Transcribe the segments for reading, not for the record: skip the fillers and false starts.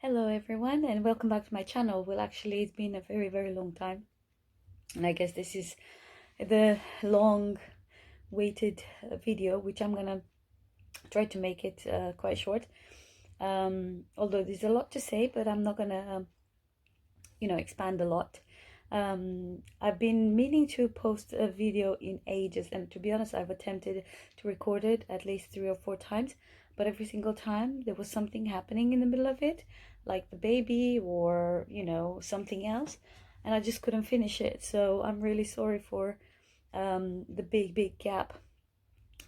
Hello everyone and welcome back to my channel. Well, actually it's been a very long time, and I guess this is the long waited video, which I'm gonna try to make it quite short, although there's a lot to say, but I'm not gonna expand a lot. I've been meaning to post a video in ages, and to be honest, I've attempted to record it at least 3 or 4 times, but every single time there was something happening in the middle of it, like the baby or something else, and I just couldn't finish it. So I'm really sorry for the big gap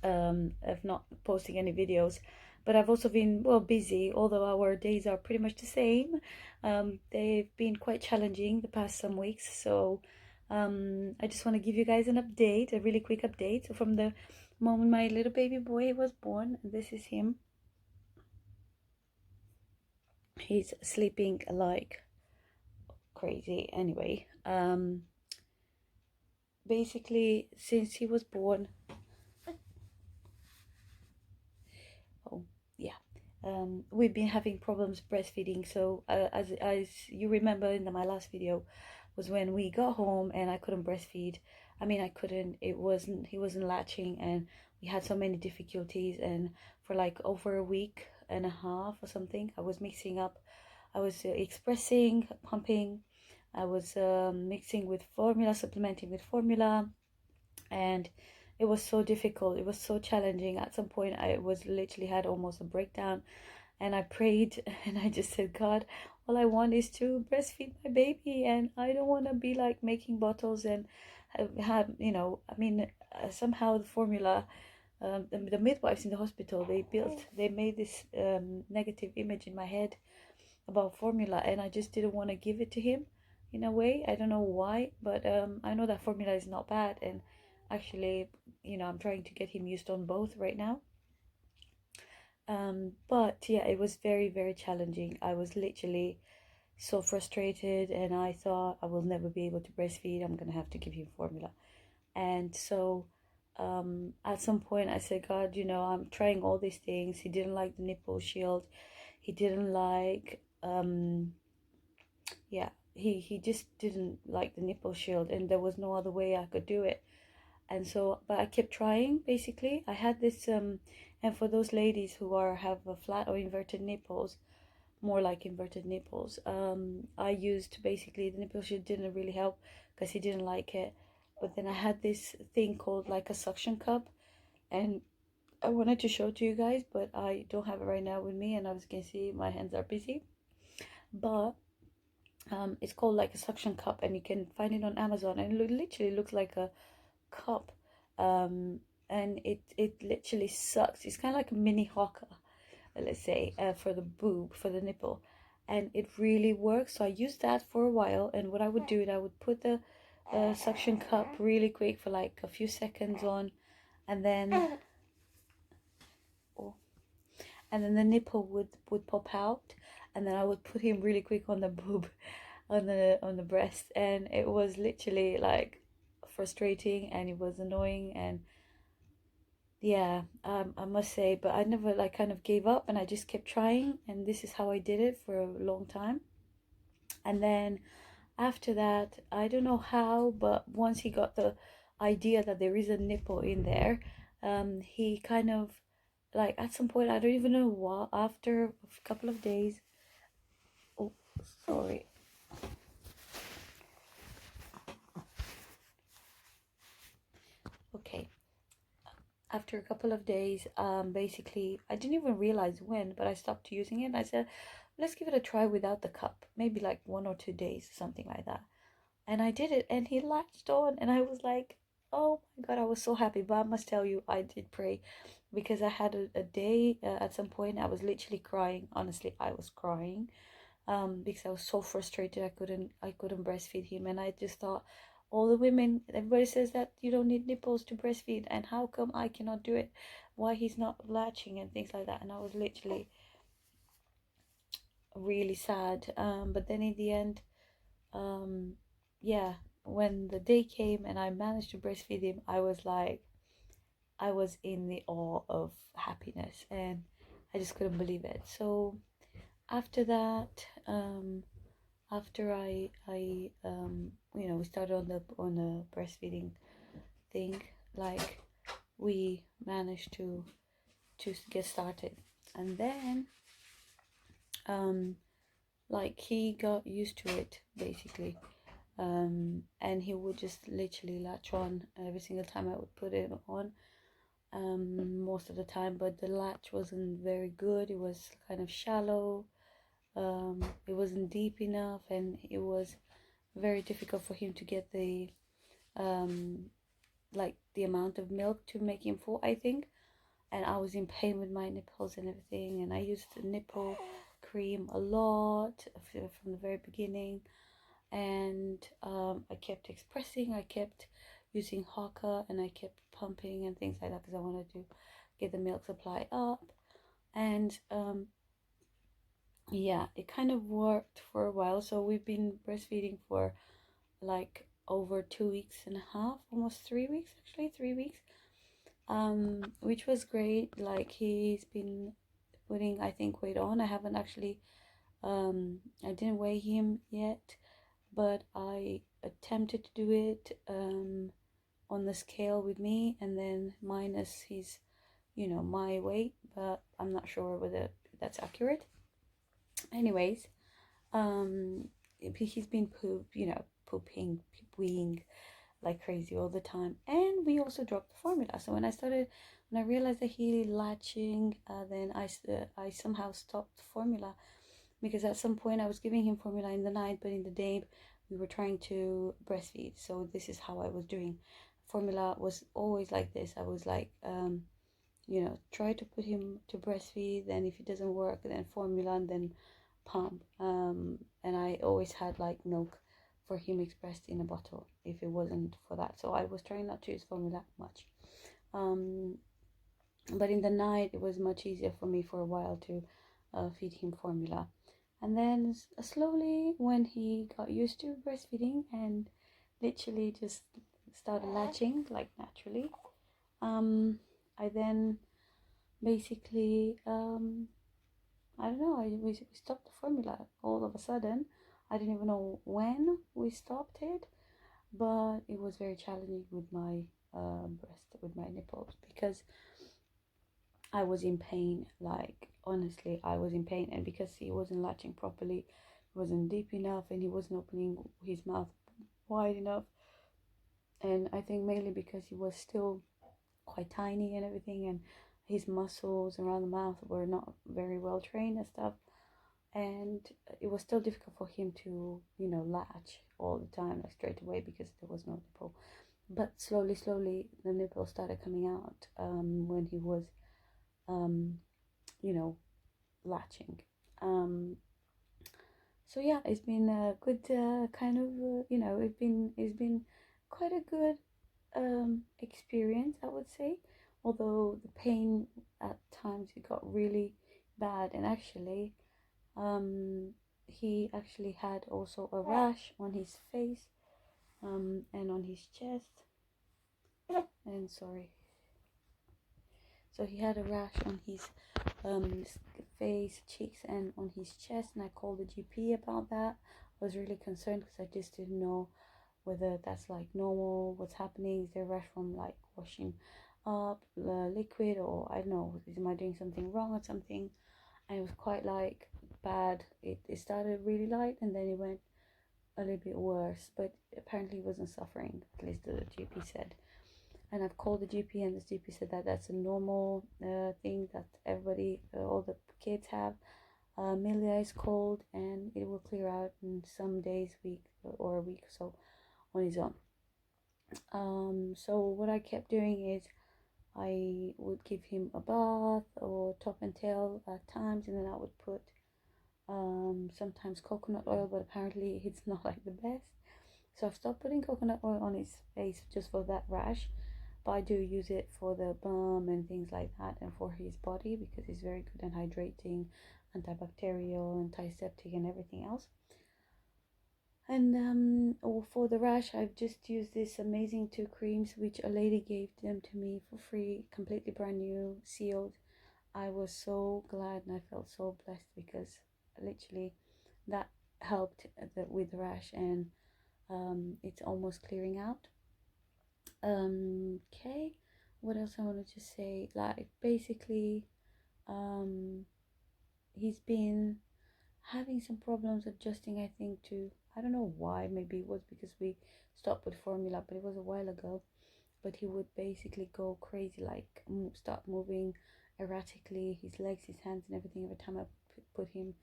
of not posting any videos. But I've also been, well, busy, although our days are pretty much the same. They've been quite challenging the past some weeks, so I just want to give you guys an update, a really quick update. So from the moment my little baby boy was born, this is him. He's sleeping like crazy. Anyway, basically since he was born, oh yeah, we've been having problems breastfeeding. So as you remember in my last video was when we got home and I couldn't breastfeed. I mean, I couldn't, he wasn't latching, and we had so many difficulties. And for like over a week and a half or something, I was mixing up, I was expressing, pumping, I was mixing with formula, supplementing with formula, and it was so difficult, it was so challenging. At some point I was literally had almost a breakdown, and I prayed and I just said, God, all I want is to breastfeed my baby, and I don't want to be like making bottles and have I mean, somehow the formula, the midwives in the hospital, they made this negative image in my head about formula, and I just didn't want to give it to him. In a way, I don't know why, but I know that formula is not bad, and actually, I'm trying to get him used on both right now. But yeah, it was very challenging. I was literally so frustrated, and I thought I will never be able to breastfeed. I'm gonna have to give him formula. And so at some point I said, God, I'm trying all these things. He didn't like the nipple shield. He didn't like yeah, he just didn't like the nipple shield, and there was no other way I could do it. And so, but I kept trying. Basically, I had this and for those ladies who have a flat or inverted nipples, more like inverted nipples, I used, basically, the nipple shield didn't really help because he didn't like it. But then I had this thing called like a suction cup, and I wanted to show to you guys, but I don't have it right now with me, and as you can see, my hands are busy. But it's called like a suction cup, and you can find it on Amazon, and it literally looks like a cup, and it literally sucks. It's kind of like a mini hawker, let's say, for the boob, for the nipple, and it really works. So I used that for a while, and what I would do is I would put the suction cup really quick for like a few seconds on, and then oh, and then the nipple would pop out, and then I would put him really quick on the boob, on the breast, and it was literally like frustrating, and it was annoying, and yeah, I must say, but I never like kind of gave up, and I just kept trying, and this is how I did it for a long time. And then after that, I don't know how, but once he got the idea that there is a nipple in there, he kind of, like, at some point, I don't even know what, after a couple of days, oh, sorry, okay, after a couple of days, basically, I didn't even realize when, but I stopped using it, and I said, let's give it a try without the cup, maybe like 1 or 2 days, something like that. And I did it, and he latched on, and I was like, oh my God, I was so happy. But I must tell you, I did pray, because I had a day, at some point I was literally crying. Honestly, I was crying, because I was so frustrated. I couldn't breastfeed him, and I just thought, all the women, everybody says that you don't need nipples to breastfeed, and how come I cannot do it? Why he's not latching and things like that? And I was literally really sad. But then in the end, um yeah, when the day came and I managed to breastfeed him, I was like, I was in the awe of happiness, and I just couldn't believe it. So after that, after we started on the breastfeeding thing, like we managed to get started, and then like he got used to it basically, and he would just literally latch on every single time I would put it on, most of the time, but the latch wasn't very good. It was kind of shallow, it wasn't deep enough, and it was very difficult for him to get the um like the amount of milk to make him full, I think. And I was in pain with my nipples and everything, and I used the nipple cream a lot from the very beginning. And I kept expressing, I kept using Hawker, and I kept pumping and things like that because I wanted to get the milk supply up. And yeah, it kind of worked for a while. So we've been breastfeeding for like over 2 weeks and a half, almost 3 weeks, actually 3 weeks, which was great. Like he's been putting, I think, weight on. I haven't actually I didn't weigh him yet, but I attempted to do it on the scale with me, and then minus his, my weight, but I'm not sure whether that's accurate. Anyways, he's been pooping, weeing like crazy all the time, and we also dropped the formula. So when I realized that he latching, then I somehow stopped the formula, because at some point I was giving him formula in the night, but in the day we were trying to breastfeed. So this is how I was doing. Formula was always like this. I was like, try to put him to breastfeed, then if it doesn't work, then formula, and then pump. And I always had like milk for him expressed in a bottle if it wasn't for that. So I was trying not to use formula much. But in the night it was much easier for me for a while to feed him formula. And then slowly, when he got used to breastfeeding and literally just started latching like naturally, I then basically, I don't know, we stopped the formula all of a sudden. I didn't even know when we stopped it, but it was very challenging with my breast, with my nipples, because I was in pain. Like, honestly, I was in pain, and because he wasn't latching properly, he wasn't deep enough, and he wasn't opening his mouth wide enough. And I think mainly because he was still quite tiny and everything, and his muscles around the mouth were not very well trained and stuff. And it was still difficult for him to, latch all the time, like straight away, because there was no nipple. But slowly, the nipple started coming out when he was, um, you know, latching. So yeah, it's been a good kind of, it's been quite a good experience, I would say. Although the pain at times it got really bad, and actually, he actually had also a rash on his face, and on his chest. And sorry, so he had a rash on his face, cheeks, and on his chest, and I called the GP about that. I was really concerned because I just didn't know whether that's like normal, what's happening, is there a rash from like washing up liquid, or I don't know, am I doing something wrong or something. And it was quite like bad. It started really light, and then it went a little bit worse, but apparently he wasn't suffering, at least the GP said. And I've called the GP, and the GP said that that's a normal thing that everybody, all the kids have. Amelia is cold, and it will clear out in some days, week or a week or so on his own. So what I kept doing is I would give him a bath or top and tail at times, and then I would put sometimes coconut oil, but apparently it's not like the best. So I've stopped putting coconut oil on his face just for that rash, but I do use it for the bum and things like that, and for his body, because it's very good and hydrating, antibacterial, antiseptic, and everything else. And for the rash, I've just used this amazing 2 creams which a lady gave them to me for free, completely brand new, sealed. I was so glad, and I felt so blessed because literally that helped with the rash, and it's almost clearing out. Okay, what else I wanted to say? Like basically, um, he's been having some problems adjusting, I think, to, I don't know why, maybe it was because we stopped with formula, but it was a while ago. But he would basically go crazy, like start moving erratically, his legs, his hands, and everything every time I put him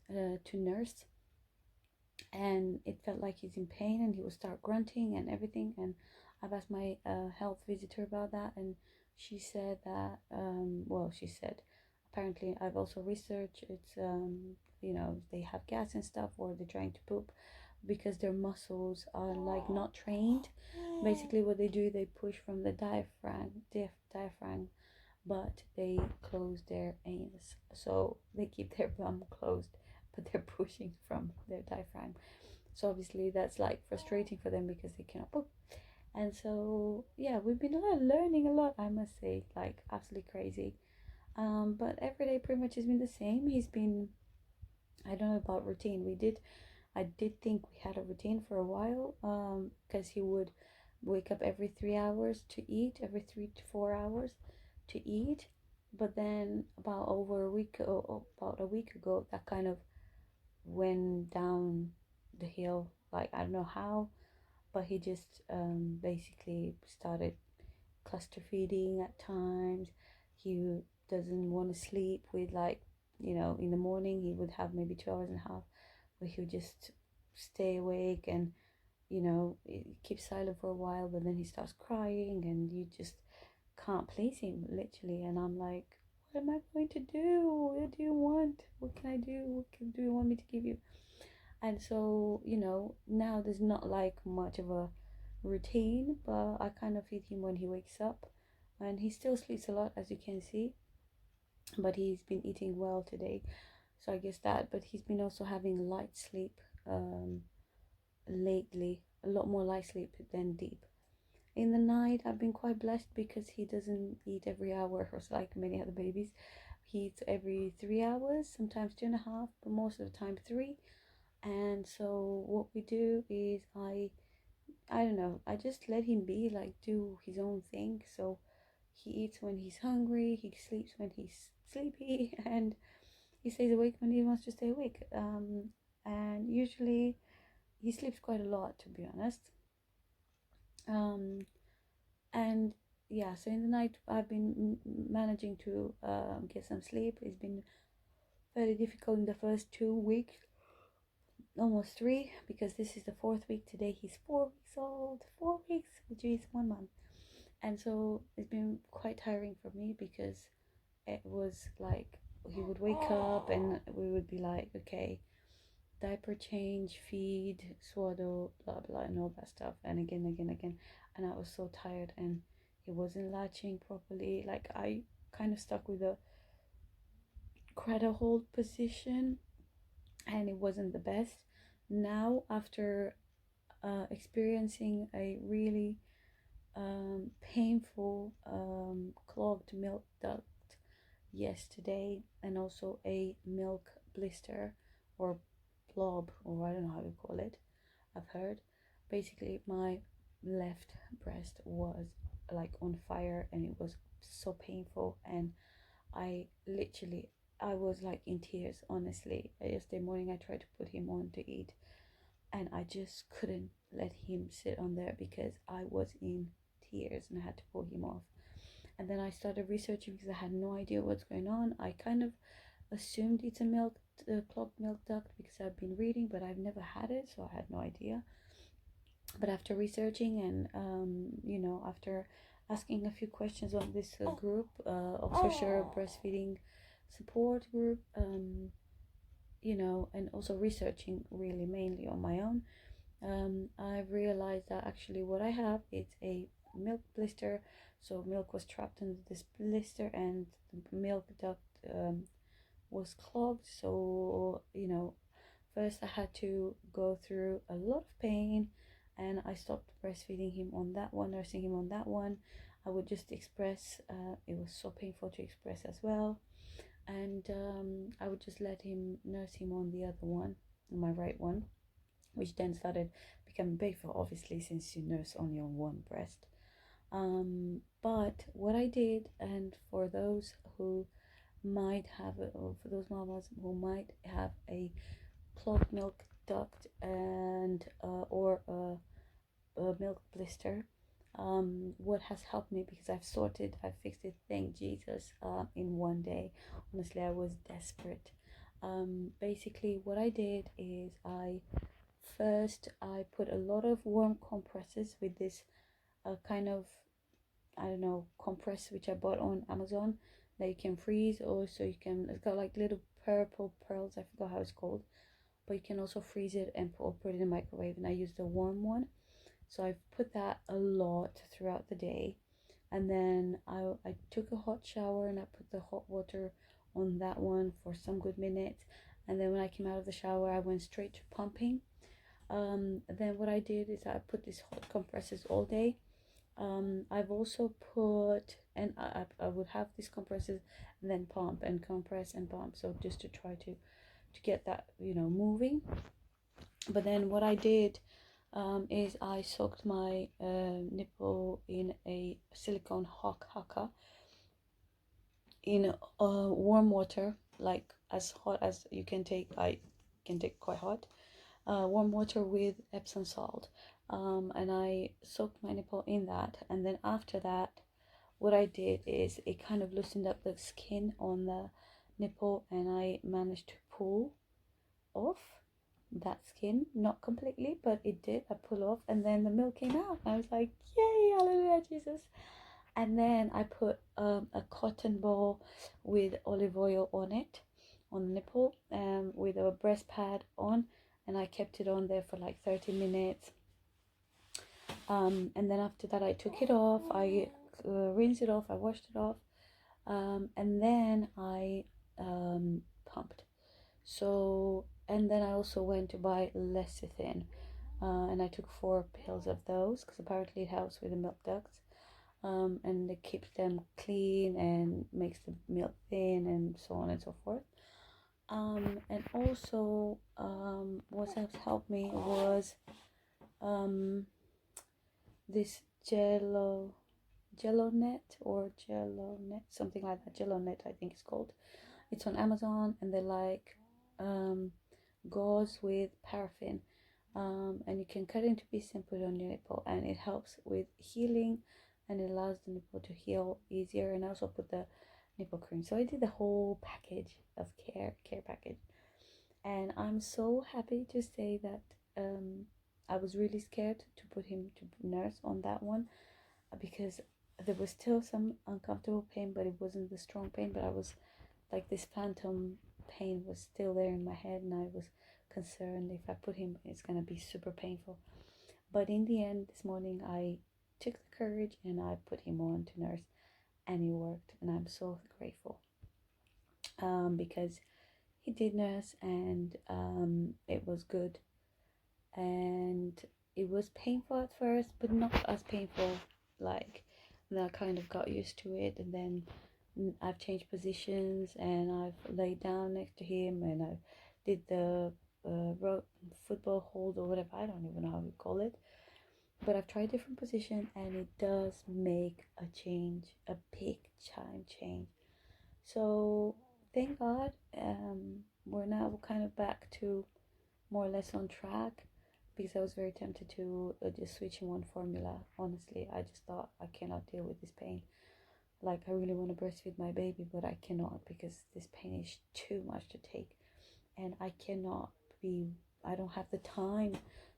to nurse. And it felt like he's in pain, and he would start grunting and everything. And I've asked my health visitor about that, and she said that well, she said apparently I've also researched it's they have gas and stuff, or they're trying to poop because their muscles are like not trained. Basically what they do, they push from the diaphragm, but they close their anus, so they keep their bum closed, but they're pushing from their diaphragm. So obviously that's like frustrating for them because they cannot poop. And so yeah, we've been learning a lot, I must say, like absolutely crazy. But every day pretty much has been the same. He's been, I don't know about routine. I did think we had a routine for a while, because he would wake up every 3 hours to eat, every 3 to 4 hours to eat. But then about a week ago, that kind of went down the hill. Like I don't know how, but he just basically started cluster feeding at times. He doesn't want to sleep with, like, in the morning he would have maybe 2 hours and a half where he would just stay awake, and keep silent for a while, but then he starts crying and you just can't please him, literally. And I'm like, what am I going to do? What do you want? What can I do? Do you want me to give you? And so, now there's not like much of a routine, but I kind of feed him when he wakes up, and he still sleeps a lot, as you can see, but he's been eating well today. So I guess that, but he's been also having light sleep um, lately, a lot more light sleep than deep. In the night, I've been quite blessed because he doesn't eat every hour, or like many other babies. He eats every 3 hours, sometimes 2.5, but most of the time 3. And so what we do is I don't know, I just let him be, like, do his own thing. So he eats when he's hungry, he sleeps when he's sleepy, and he stays awake when he wants to stay awake. And usually he sleeps quite a lot, to be honest. Um, and yeah, so in the night I've been managing to get some sleep. It's been very difficult in the first 2 weeks, almost 3, because this is the 4th week today. He's 4 weeks old, 4 weeks, which is 1 month. And so it's been quite tiring for me because it was like he would wake up and we would be like, okay, diaper change, feed, swaddle, blah blah, and all that stuff, and again. And I was so tired, and he wasn't latching properly. Like I kind of stuck with a cradle hold position, and it wasn't the best. Now, after experiencing a really painful clogged milk duct yesterday, and also a milk blister or blob, or I don't know how you call it, I've heard. Basically, my left breast was like on fire, and it was so painful, and I literally, I was like in tears, honestly. Yesterday morning I tried to put him on to eat, and I just couldn't let him sit on there because I was in tears and I had to pull him off. And then I started researching because I had no idea what's going on. I kind of assumed it's a clogged milk duct because I've been reading, but I've never had it, so I had no idea. But after researching and after asking a few questions on this group, also share breastfeeding support group, and also researching really mainly on my own, I've realized that actually what I have is a milk blister. So milk was trapped in this blister, and the milk duct was clogged. So first I had to go through a lot of pain, and I stopped breastfeeding him on that one, nursing him on that one. I would just express. It was so painful to express as well. and I would just let him nurse him on the other one, on my right one, which then started becoming painful, obviously, since you nurse only on one breast. But what I did, and for those who might have it, or for those mamas who might have a clogged milk duct and or a milk blister, what has helped me, because I fixed it, thank Jesus, in one day. Honestly, I was desperate. Basically, what I did is I put a lot of warm compresses with this kind of, I don't know, compress which I bought on Amazon that you can freeze, or so you can, it's got like little purple pearls, I forgot how it's called, but you can also freeze it and put it in the microwave, and I used the warm one. So I've put that a lot throughout the day, and then I took a hot shower and I put the hot water on that one for some good minutes, and then when I came out of the shower I went straight to pumping. Then what I did is I put these hot compresses all day. I've also put, and I would have these compresses and then pump and compress and pump, so just to try to get that, moving. But then what I did is I soaked my nipple in a silicone haka in warm water, like as hot as you can take. I can take quite hot, warm water with Epsom salt, and I soaked my nipple in that. And then after that, what I did is it kind of loosened up the skin on the nipple, and I managed to pull off that skin, not completely, but it did. I pull off, and then the milk came out. I was like, yay, hallelujah, Jesus. And then I put a cotton ball with olive oil on it, on the nipple, with a breast pad on, and I kept it on there for like 30 minutes. And then after that I took it off, I rinsed it off, I washed it off, and then I pumped. So, and then I also went to buy lecithin, and I took 4 pills of those because apparently it helps with the milk ducts, and it keeps them clean and makes the milk thin and so on and so forth. And also, what has helped me was this jello net, or jello net, something like that. Jello net, I think it's called. It's on Amazon, and they're like gauze with paraffin, and you can cut it into pieces and put it on your nipple, and it helps with healing, and it allows the nipple to heal easier. And I also put the nipple cream, so I did the whole package of care package, and I'm so happy to say that I was really scared to put him to nurse on that one, because there was still some uncomfortable pain, but it wasn't the strong pain, but I was like, this phantom pain was still there in my head, and I was concerned if I put him, it's gonna be super painful. But in the end, this morning I took the courage and I put him on to nurse, and it worked, and I'm so grateful, because he did nurse, and it was good, and it was painful at first, but not as painful, like, then I kind of got used to it, and then I've changed positions, and I've laid down next to him, and I did the football hold or whatever, I don't even know how you call it, but I've tried different positions, and it does make a change, a big time change. So thank God, we're now kind of back to more or less on track, because I was very tempted to just switch in one formula. Honestly, I just thought, I cannot deal with this pain. Like, I really want to breastfeed my baby, but I cannot, because this pain is too much to take, and I don't have the time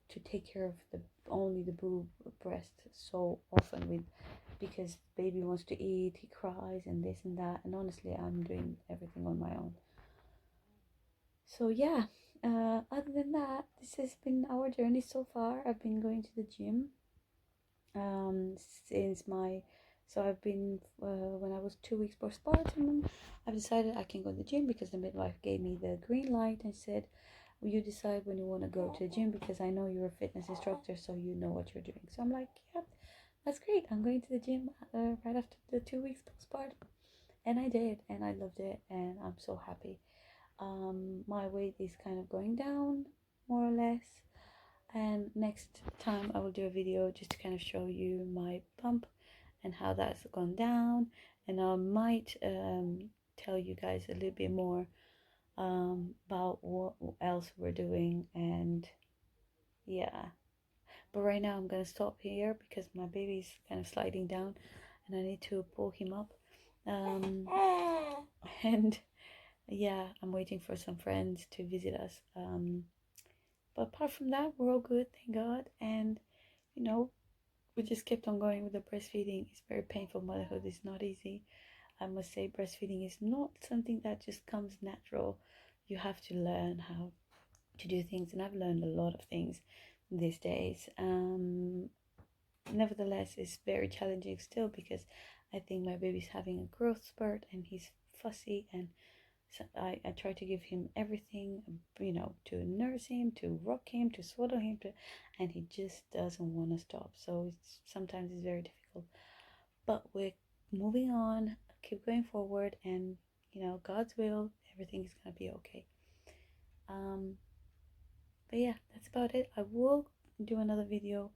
to take care of only the boob breast so often, because baby wants to eat, he cries and this and that, and honestly I'm doing everything on my own. So yeah, other than that, this has been our journey so far. I've been going to the gym since my, so I've been when I was 2 weeks postpartum, I've decided I can go to the gym, because the midwife gave me the green light and said, well, you decide when you want to go to the gym, because I know you're a fitness instructor, so you know what you're doing. So I'm like, yep, that's great, I'm going to the gym right after the 2 weeks postpartum. And I did, and I loved it, and I'm so happy. My weight is kind of going down more or less, and next time I will do a video just to kind of show you my bump and how that's gone down, and I might tell you guys a little bit more about what else we're doing. And yeah, but right now I'm gonna stop here because my baby's kind of sliding down and I need to pull him up. And yeah, I'm waiting for some friends to visit us. But apart from that, we're all good, thank God. And you know, we just kept on going with the breastfeeding. It's very painful. Motherhood is not easy. I must say, breastfeeding is not something that just comes natural. You have to learn how to do things, and I've learned a lot of things these days. Nevertheless, it's very challenging still because I think my baby's having a growth spurt and he's fussy, and so I try to give him everything, to nurse him, to rock him, to swaddle him, and he just doesn't want to stop. So sometimes it's very difficult. But we're moving on, keep going forward, and God's will, everything is gonna be okay. But yeah, that's about it. I will do another video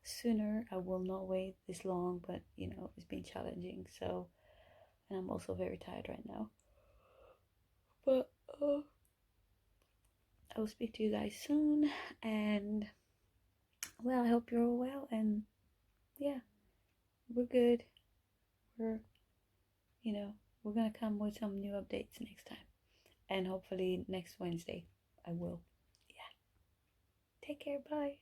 sooner. I will not wait this long, but it's been challenging. So, and I'm also very tired right now. But I will speak to you guys soon, and well, I hope you're all well, and yeah, we're good. We're we're gonna come with some new updates next time, and hopefully next Wednesday I will. Yeah. Take care. Bye.